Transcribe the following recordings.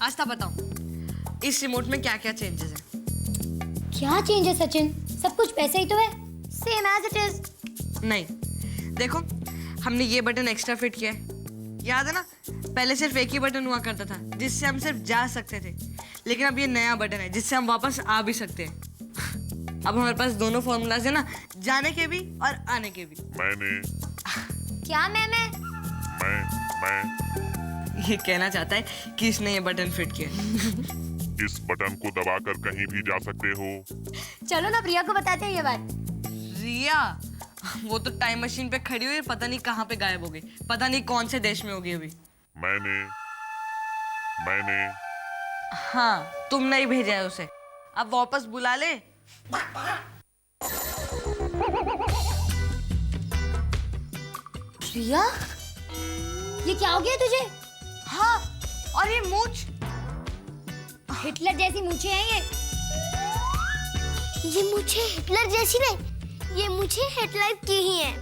आस्था बताओ, इस रिमोट में क्या क्या चेंजेस हैं? क्या चेंज है सचिन? सब कुछ वैसे ही तो है, सेम एज इट इज। नहीं, देखो हमने ये बटन एक्स्ट्रा फिट किया है, याद है ना? पहले सिर्फ एक ही बटन हुआ करता था जिससे हम सिर्फ जा सकते थे, लेकिन अब ये नया बटन है जिससे हम वापस आ भी सकते हैं। अब हमारे पास दोनों फॉर्मूलाज है ना, जाने के भी और आने के भी। क्या मैं ये कहना चाहता है कि इसने ये बटन फिट किया। इस बटन को दबाकर कहीं भी जा सकते हो। चलो ना प्रिया को बताते हैं ये बात। रिया, वो तो टाइम मशीन पे खड़ी हुई है, पता नहीं कहाँ पे गायब हो गई, पता नहीं कौन से देश में होगी अभी। मैंने हाँ, तुमने ही भेजा है उसे, अब वापस बुला ले। प्रिया, ये क्या हो गया तुझे? हाँ, और ये मूंछ, हिटलर जैसी मूछें हैं ये मूछें हिटलर जैसी नहीं, ये मूछें हिटलर की ही हैं।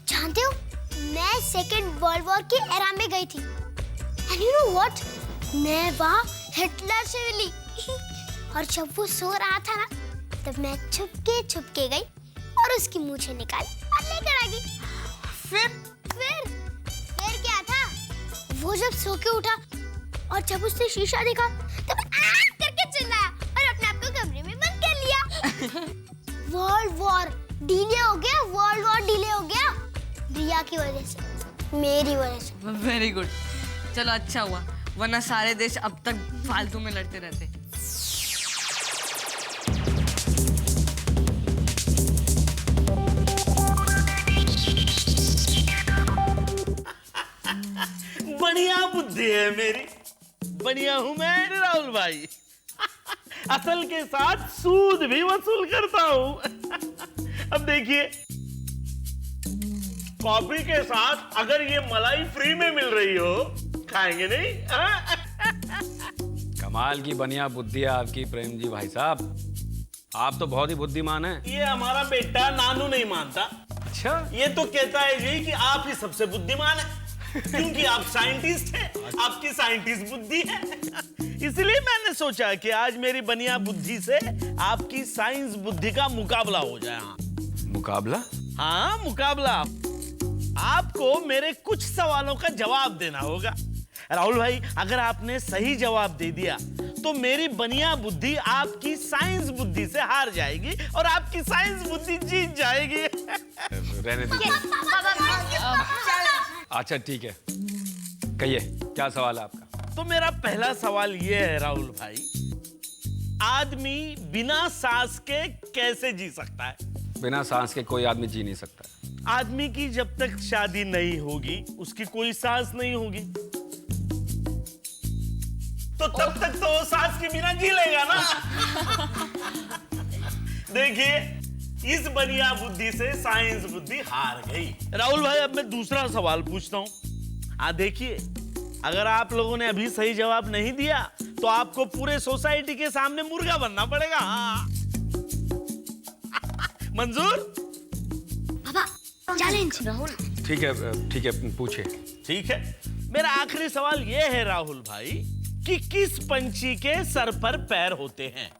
जानते हो, मैं सेकेंड वर्ल्ड वॉर के एरा में गई थी। एंड यू नो व्हाट, मैं वहाँ हिटलर से मिली। और जब वो सो रहा था ना, तब मैं छुपके गई और उसकी मूछें निकाली और लेकर आ गई। फिर क्या था, वो जब सो के उठा और जब उसने शीशा देखा तब आ करके चिल्लाया और अपने आप को कमरे में बंद कर लिया। वर्ल्ड वॉर डिले हो गया रिया की वजह से, मेरी वजह से। वेरी गुड, चलो अच्छा हुआ, वरना सारे देश अब तक फालतू में लड़ते रहते। बढ़िया बुद्धि है मेरी, बढ़िया हूं मैं राहुल भाई। असल के साथ सूद भी वसूल करता हूं। अब देखिए, कॉफी के साथ अगर ये मलाई फ्री में मिल रही हो, खाएंगे नहीं? कमाल की बढ़िया बुद्धि है आपकी प्रेम जी भाई साहब, आप तो बहुत ही बुद्धिमान हैं। ये हमारा बेटा नानू नहीं मानता। अच्छा, ये तो कहता है जी कि आप ही सबसे बुद्धिमान है, क्योंकि आप साइंटिस्ट हैं, आपकी साइंटिस्ट बुद्धि है। इसलिए मैंने सोचा कि आज मेरी बढ़िया बुद्धि से आपकी साइंस बुद्धि का मुकाबला हो जाए। मुकाबला? हाँ, मुकाबला। आपको मेरे कुछ सवालों का जवाब देना होगा। राहुल भाई, अगर आपने सही जवाब दे दिया तो मेरी बढ़िया बुद्धि आपकी साइंस बुद्धि से हार जाएगी और आपकी साइंस बुद्धि जीत जाएगी। रहने दीजिए। अच्छा ठीक है, कहिए क्या सवाल है आपका? तो मेरा पहला सवाल ये है राहुल भाई, आदमी बिना सांस के कैसे जी सकता है? बिना सांस के कोई आदमी जी नहीं सकता। आदमी की जब तक शादी नहीं होगी, उसकी कोई सांस नहीं होगी, तो तब तक तो वो सांस के बिना जी लेगा ना। देखिए, इस बढ़िया बुद्धि से साइंस बुद्धि हार गई। राहुल भाई, अब मैं दूसरा सवाल पूछता हूं। देखिए, अगर आप लोगों ने अभी सही जवाब नहीं दिया तो आपको पूरे सोसाइटी के सामने मुर्गा बनना पड़ेगा। मंजूर? पापा, चैलेंज। राहुल, ठीक है पूछिए। ठीक है, मेरा आखिरी सवाल यह है राहुल भाई कि किस पंछी के सर पर पैर होते हैं?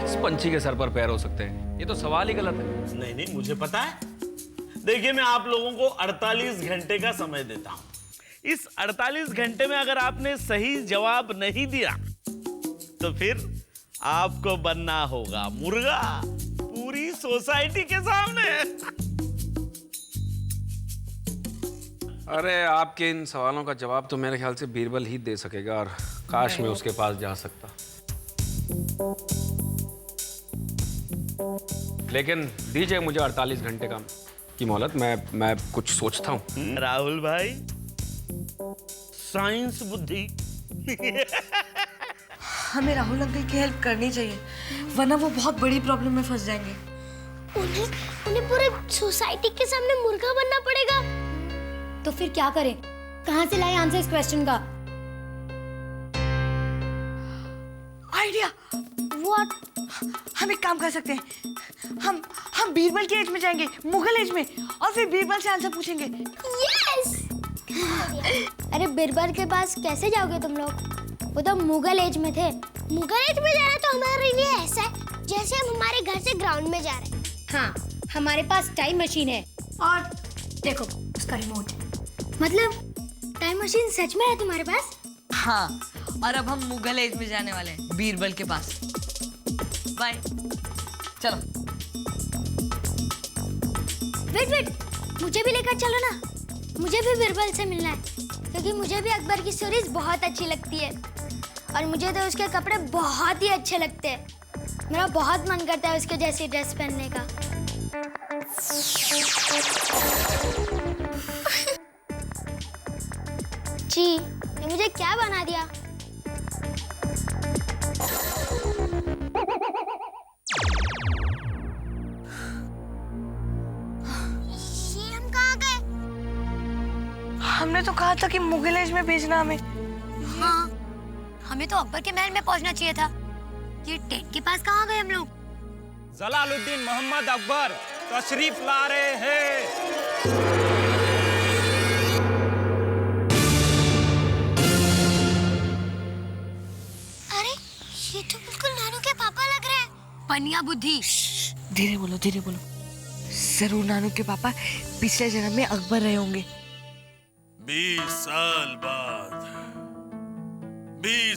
किस पंछी के सर पर पैर हो सकते हैं? ये तो सवाल ही गलत है। नहीं, मुझे पता है। देखिए, मैं आप लोगों को 48 घंटे का समय देता हूं। इस 48 घंटे में अगर आपने सही जवाब नहीं दिया तो फिर आपको बनना होगा मुर्गा पूरी सोसाइटी के सामने। अरे आपके इन सवालों का जवाब तो मेरे ख्याल से बीरबल ही दे सकेगा, और काश मैं उसके पास जा सकता। लेकिन दीजिए मुझे 48 घंटे की मोहलत, मैं कुछ सोचता हूँ। राहुल भाई, साइंस बुद्धि। हमें राहुल अंकल की हेल्प करनी चाहिए, वरना वो बहुत बड़ी प्रॉब्लम में फंस जाएंगे। उन्हें पूरे सोसाइटी के सामने मुर्गा बनना पड़ेगा। तो फिर क्या करें? कहां से लाए आंसर इस क्वेश्चन का? आइडिया। व्हाट? हम एक काम कर सकते हैं, हम बीरबल के एज में जाएंगे, मुगल एज में, और फिर बीरबल से आंसर पूछेंगे। यस। अरे बीरबल के पास कैसे जाओगे तुम लोग? वो तो मुगल एज में थे। मुगल एज में जाना तो हमारे लिए ऐसा है जैसे हम हमारे घर से ग्राउंड में जा रहे हैं। हाँ, हमारे पास टाइम मशीन है और देखो उसका रिमोट। मतलब टाइम मशीन सच में है तुम्हारे पास? हाँ, और अब हम मुगल एज में जाने वाले हैं, बीरबल के पास। बाय। चलो। वेट, मुझे भी लेकर चलो ना। मुझे भी बीरबल से मिलना है क्योंकि मुझे भी अकबर की स्टोरीज बहुत अच्छी लगती है और मुझे तो उसके कपड़े बहुत ही अच्छे लगते हैं। मेरा बहुत मन करता है उसके जैसी ड्रेस पहनने का। जी, ये मुझे क्या बना दिया? ये हम कहाँ गए? हमने तो कहा था कि मुगल एज में भेजना हमें। हाँ, हमें तो अकबर के महल में पहुंचना चाहिए था। ये टेंट के पास कहाँ गए हम लोग? जलालुद्दीन मोहम्मद अकबर तशरीफ ला रहे हैं। अरे, ये तो बिल्कुल नानू के पापा लग रहे हैं। पनिया बुद्धि। धीरे बोलो, धीरे बोलो। जरूर नानू के पापा पिछले जन्म में अकबर रहे होंगे। 20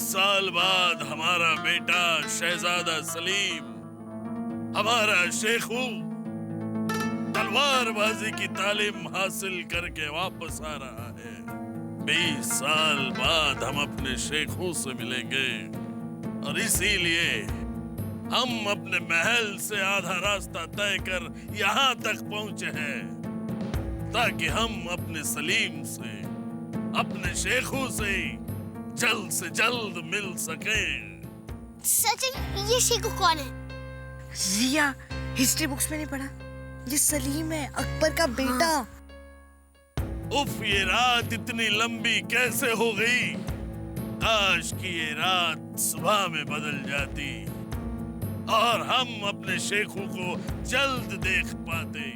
साल बाद हमारा बेटा शहजादा सलीम, हमारा शेखू, तलवारबाजी की तालीम हासिल करके वापस आ रहा है। 20 साल बाद हम अपने शेखू से मिलेंगे और इसीलिए हम अपने महल से आधा रास्ता तय कर यहाँ तक पहुंचे हैं ताकि हम अपने सलीम से, अपने शेखू से जल्द मिल सके। सचिन, ये शेखू कौन है? जिया, हिस्ट्री बुक्स में नहीं पढ़ा? ये सलीम है, अकबर का बेटा। उफ, ये रात इतनी लंबी कैसे हो गई? काश कि ये रात सुबह में बदल जाती और हम अपने शेखू को जल्द देख पाते।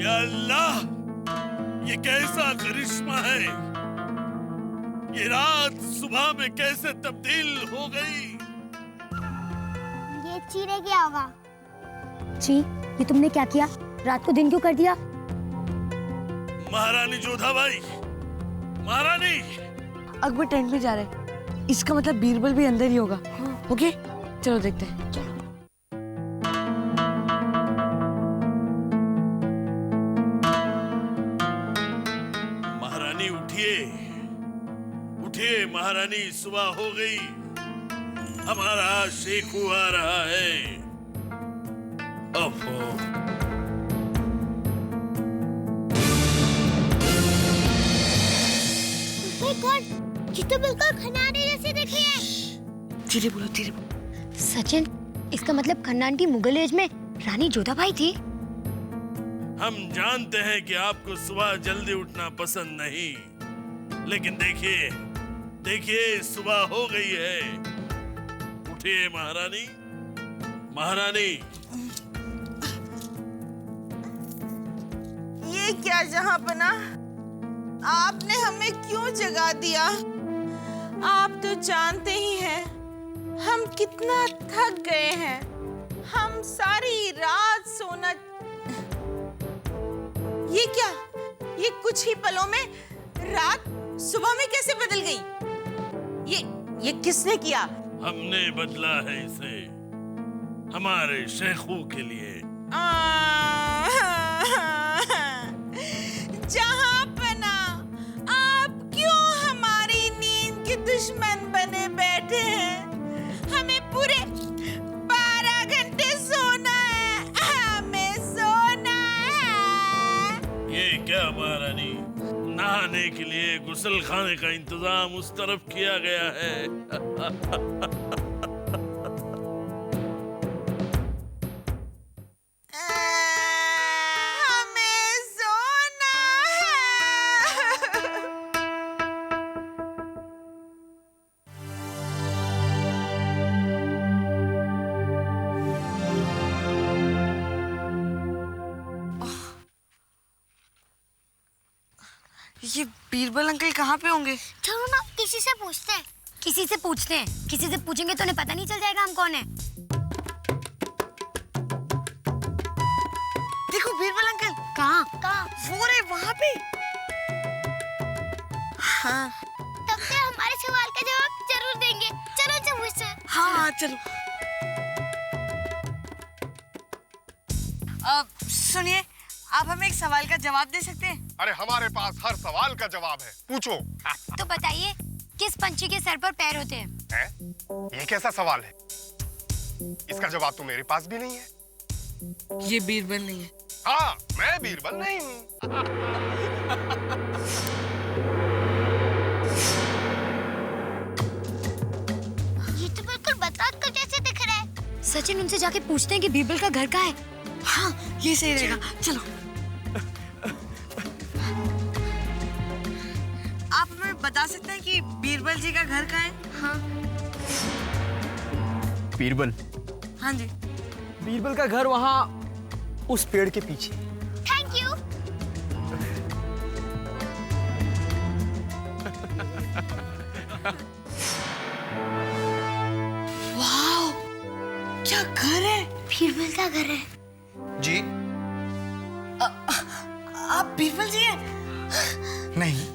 या अल्लाह, ये कैसा करिश्मा है? ये रात सुबह में कैसे तब्दील हो गई? ये चीरे क्या होगा? जी, ये तुमने क्या किया? रात को दिन क्यों कर दिया? महारानी जोधाबाई, महारानी। अकबर टेंट में जा रहे हैं, इसका मतलब बीरबल भी अंदर ही होगा। ओके, चलो देखते हैं। महारानी उठिए, उठिए महारानी, सुबह हो गई। हमारा शेखू आ रहा है। ओहो, गॉड, ये तो बिल्कुल खन्नाटी जैसे दिख रही है। धीरे बोलो, धीरे बोलो। सचिन, इसका मतलब खन्नाटी मुगल एज में रानी जोधाबाई थी। हम जानते हैं कि आपको सुबह जल्दी उठना पसंद नहीं, लेकिन देखिए, देखिए सुबह हो गई है। उठिए महारानी, महारानी। ये क्या जहांपना, आपने हमें क्यों जगा दिया? आप तो जानते ही हैं हम कितना थक गए हैं। हम सारी रात सोना। ये क्या? ये कुछ ही पलों में रात सुबह में कैसे बदल गई? ये किसने किया? हमने बदला है इसे हमारे शेखू के लिए। जहांपना, आप क्यों हमारी नींद के दुश्मन बने बैठे हैं? हमें पूरे 12 घंटे सोना है, हमें सोना है। ये क्या महारानी, नहाने के लिए गुस्ल खाने का इंतजाम उस तरफ किया गया है। हमें ये बीरबल अंकल कहाँ पे होंगे? चलो ना किसी से पूछते हैं। किसी से पूछते हैं, किसी से पूछेंगे तो उन्हें पता नहीं चल जाएगा हम कौन है। देखो बीरबल अंकल। कहाँ? वो रहे वहाँ पे। हाँ तब से हमारे सवाल का जवाब जरूर देंगे। चलो उनसे पूछते हैं। हाँ चलो। सुनिए, आप हमें एक सवाल का जवाब दे सकते हैं? अरे हमारे पास हर सवाल का जवाब है, पूछो। तो बताइए, किस पंछी के सर पर पैर होते हैं? है? ये कैसा सवाल है? इसका जवाब तो मेरे पास भी नहीं है। ये बीरबल नहीं है। हाँ, मैं बीरबल नहीं हूँ। ये तो बिल्कुल बतौर को जैसे दिख रहा है। सचिन, उनसे जाके पूछते हैं कि बीरबल का घर कहाँ है। हाँ ये सही रहेगा, चलो। आप हमें बता सकते हैं कि बीरबल जी का घर कहाँ है? हाँ। बीरबल? हाँ जी। बीरबल का घर वहाँ उस पेड़ के पीछे। Thank you. वाह, क्या घर है! बीरबल का घर है। जी? आप बीरबल जी हैं? नहीं,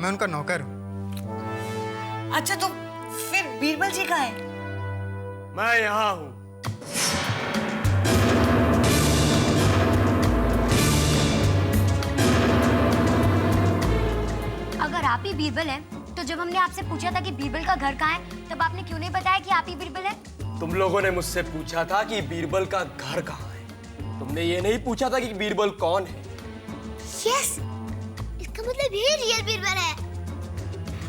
मैं उनका नौकर हूँ। अच्छा तो फिर बीरबल जी कहाँ है? मैं यहाँ हूँ। अगर आप ही बीरबल हैं, तो जब हमने आपसे पूछा था कि बीरबल का घर कहाँ है, तब आपने क्यों नहीं बताया कि आप ही बीरबल हैं? तुम लोगों ने मुझसे पूछा था कि बीरबल का घर कहाँ है। तुमने ये नहीं पूछा था कि बीरबल कौन है। यस, इसका मतलब ये रियल बीरबल है।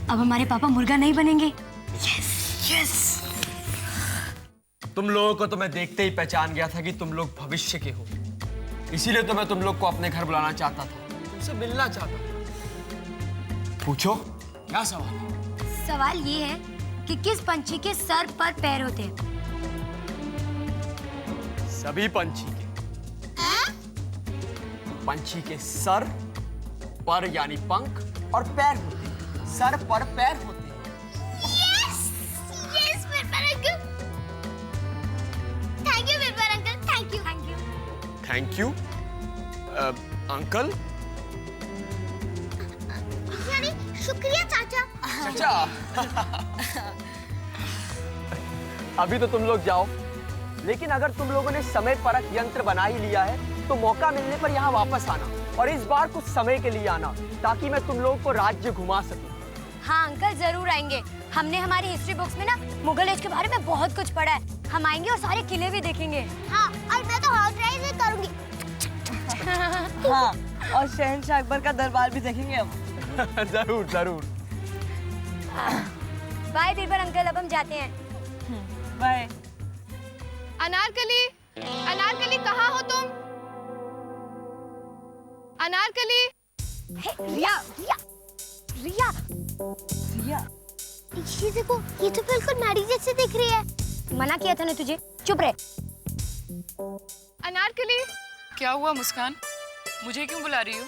अब हमारे पापा मुर्गा नहीं बनेंगे। यस। तुम लोगों को तो मैं देखते ही पहचान गया था कि तुम लोग भविष्य के हो। इसीलिए तो मैं तुम लोग को अपने घर बुलाना चाहता था, तुमसे मिलना चाहता था। पूछो, क्या सवाल है? सवाल ये है कि किस पंछी के सर पर पैर होते हैं? सभी पंछी के। पंछी के सर पर यानी पंख और पैर होते हैं। सर पर पैर होते हैं। Yes, yes Birbal uncle. Thank you Birbal uncle, thank you. Thank you uncle. यानी शुक्रिया चाचा। चाचा। अभी तो तुम लोग जाओ, लेकिन अगर तुम लोगों ने समय परख यंत्र बना ही लिया है तो मौका मिलने पर यहाँ वापस आना, और इस बार कुछ समय के लिए आना, ताकि मैं तुम लोगों को राज्य घुमा सकूं। हाँ अंकल, जरूर आएंगे। हमने हमारी हिस्ट्री बुक्स में ना मुगल एज के बारे में बहुत कुछ पढ़ा है। हम आएंगे और सारे किले भी देखेंगे। हाँ, और मैं तो हॉर्स राइड करूंगी। हाँ, और शहंशाह अकबर का दरबार भी देखेंगे हम। जरूर जरूर। बाय बीरबल अंकल, अब हम जाते हैं। बाय। अनारकली, अनारकली कहाँ हो तुम? अनारकली। रिया, रिया, रिया, रिया। ये देखो, ये तो बिल्कुल मैडी जैसे दिख रही है। मना किया था ना तुझे, चुप रहे। अनारकली। क्या हुआ मुस्कान, मुझे क्यों बुला रही हो?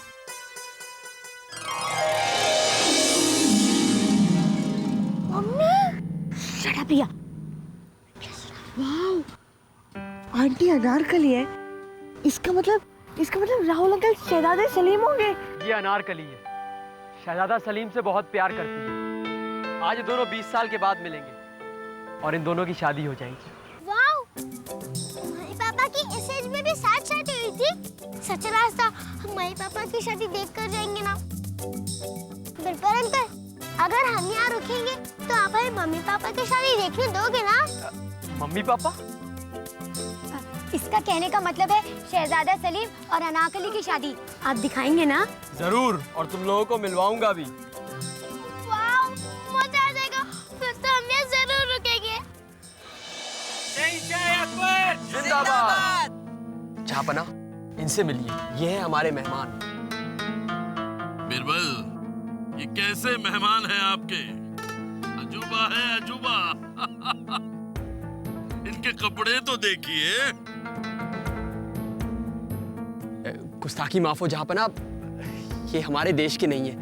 मम्मी। शट अप रिया। वाह, आंटी अनारकली है। इसका मतलब राहुल अंकल शहजादे सलीम होंगे। ये अनारकली है, शहजादा सलीम से बहुत प्यार करती है। आज दोनों 20 साल के बाद मिलेंगे और इन दोनों की शादी हो जाएगी। वाओ, हमारे पापा की इस एज में भी साथ शादी हुई थी। सच रास्ता, हमारे पापा की शादी देख कर जाएंगे ना। बिल्कुल अंकल, अगर हम यहाँ रुकेंगे तो आप हमारे मम्मी पापा की शादी देखने दोगे ना? Mummy papa? इसका कहने का मतलब है शहजादा सलीम और अनारकली की शादी आप दिखाएंगे ना? जरूर, और तुम लोगों को मिलवाऊंगा भी। वाओ, मजा आ जाएगा। फिर तो हम यहाँ जरूर रुकेंगे। जिंदाबाद। जहाँपना, इनसे मिलिए, ये हैं हमारे मेहमान। बीरबल, ये कैसे मेहमान हैं आपके? अजूबा है अजूबा। इनके कपड़े तो देखिए। गुस्ताखी माफ हो जहाँपना, ये हमारे देश के नहीं है,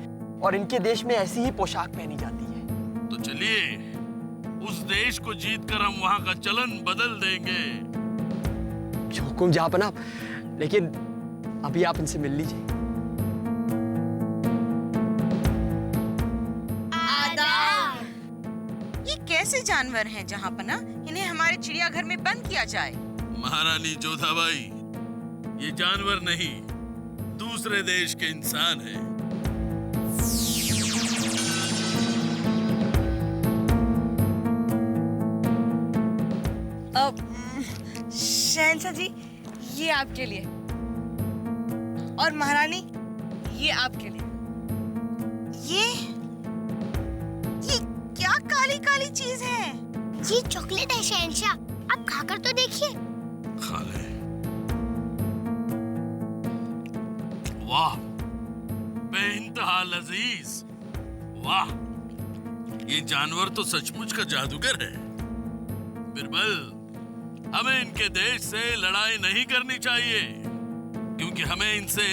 और इनके देश में ऐसी ही पोशाक पहनी जाती है। तो चलिए उस देश को जीतकर हम वहां का चलन बदल देंगे। हुकुम जहां, लेकिन अभी आप इनसे मिल लीजिए। ये कैसे जानवर हैं जहांपना? इन्हें हमारे चिड़ियाघर में बंद किया जाए। महारानी जोधाबाई, ये जानवर नहीं, दूसरे देश के इंसान हैं। शहंशाह जी, ये आपके लिए, और महारानी ये आपके लिए। ये क्या काली काली चीज है? ये चॉकलेट है शहंशाह, आप खाकर तो देखिए। खा ले। वाह, बेइंतहा लजीज। वाह, ये जानवर तो सचमुच का जादूगर है। बिरबल, हमें इनके देश से लड़ाई नहीं करनी चाहिए, क्योंकि हमें इनसे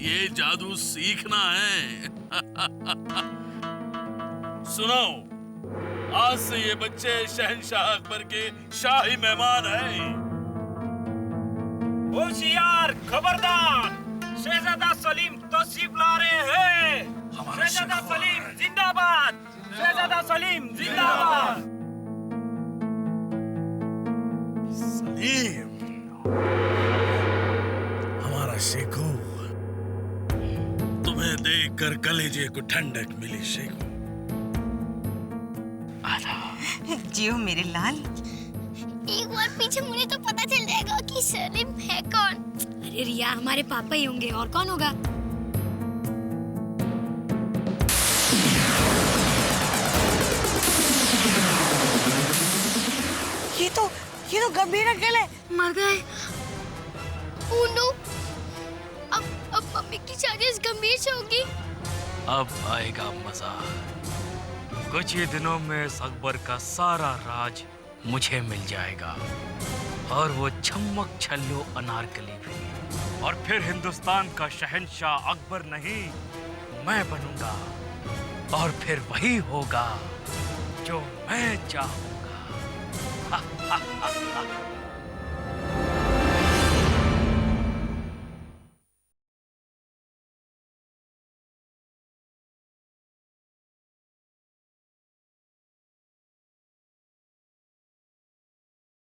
ये जादू सीखना है। सुनो, आज से ये बच्चे शहंशाह अकबर के शाही मेहमान हैं। होशियार, खबरदार, शहजादा सलीम तशरीफ ला रहे हैं। शहजादा सलीम जिंदाबाद, शहजादा सलीम जिंदाबाद। सलीम, हमारा शेखू, तुम्हें देखकर कलेजे को ठंडक मिली शेखू। जियो मेरे लाल। एक बार पीछे मुड़े तो पता चल जाएगा कि सलीम है कौन। अरे रिया, हमारे पापा ही होंगे, और कौन होगा? ये तो गंभीर अंकल है। मर गए। ओह नो, अब मम्मी की साजिश गंभीर से होगी। अब आएगा मजा। कुछ ही दिनों में इस अकबर का सारा राज मुझे मिल जाएगा, और वो छम्मक छल्लो अनारकली भी। और फिर हिंदुस्तान का शहंशाह अकबर नहीं, मैं बनूंगा, और फिर वही होगा जो मैं चाहूंगा।